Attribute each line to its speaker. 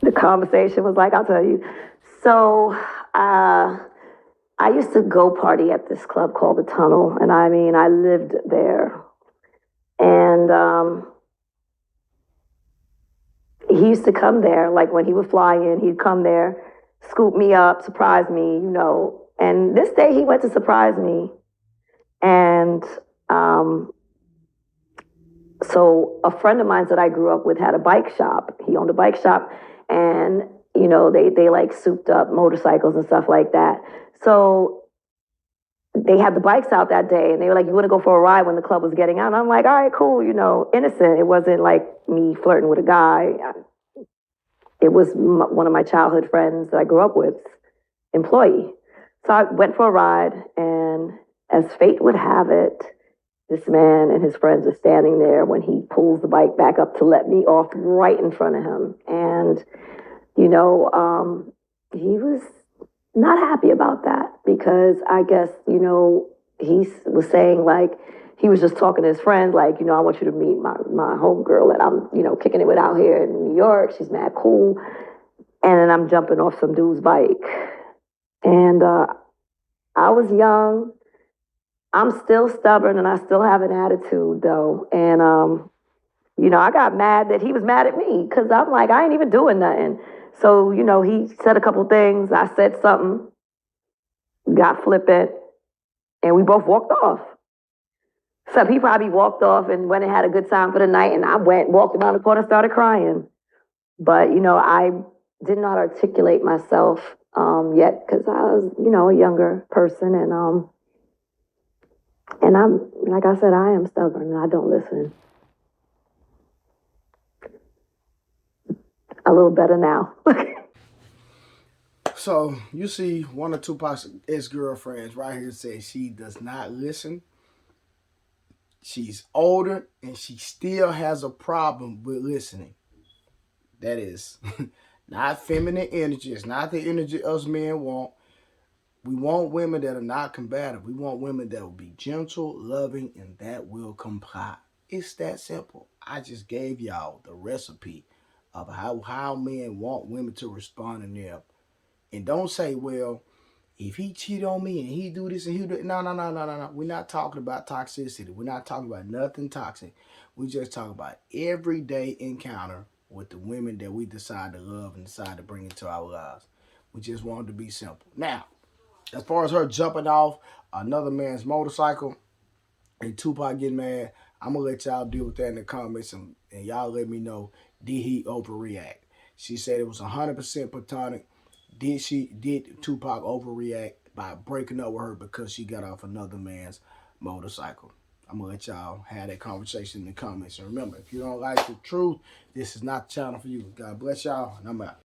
Speaker 1: the conversation was like, I'll tell you. So, I used to go party at this club called the Tunnel, and I mean, I lived there. And he used to come there, like when he would fly in, he'd come there, scoop me up, surprise me, you know. And this day he went to surprise me, and um, so a friend of mine that I grew up with had a bike shop. He owned a bike shop, and you know they like souped up motorcycles and stuff like that. So they had the bikes out that day, and they were like, "You want to go for a ride?" When the club was getting out, and I'm like, "All right, cool." You know, innocent. It wasn't like me flirting with a guy. It was one of my childhood friends that I grew up with, employee. So I went for a ride, and as fate would have it, this man and his friends are standing there when he pulls the bike back up to let me off right in front of him. And, you know, he was not happy about that because I guess, you know, he was saying like, he was just talking to his friends, like, you know, I want you to meet my homegirl that I'm, you know, kicking it with out here in New York. She's mad cool. And then I'm jumping off some dude's bike. And I was young. I'm still stubborn and I still have an attitude though. And you know, I got mad that he was mad at me because I'm like, I ain't even doing nothing. So, you know, he said a couple things. I said something, got flippant, and we both walked off. So he probably walked off and went and had a good time for the night. And I went, walked around the corner, started crying. But, you know, I did not articulate myself yet because I was, you know, a younger person. And I'm, like I said, I am stubborn and I don't listen. A little better now.
Speaker 2: So you see one or two ex-girlfriends right here say she does not listen. She's older and she still has a problem with listening. That is not feminine energy. It's not the energy us men want. We want women that are not combative. We want women that will be gentle, loving, and that will comply. It's that simple. I just gave y'all the recipe of how men want women to respond in them. And don't say, well, if he cheat on me and he do this and he do no, no, no, no, no, no. We're not talking about toxicity. We're not talking about nothing toxic. We just talk about everyday encounter with the women that we decide to love and decide to bring into our lives. We just want it to be simple. Now, as far as her jumping off another man's motorcycle and Tupac getting mad, I'm gonna let y'all deal with that in the comments and y'all let me know, did he overreact? She said it was 100% platonic. Did Tupac overreact by breaking up with her because she got off another man's motorcycle? I'm gonna let y'all have that conversation in the comments. And remember, if you don't like the truth, this is not the channel for you. God bless y'all, and I'm out.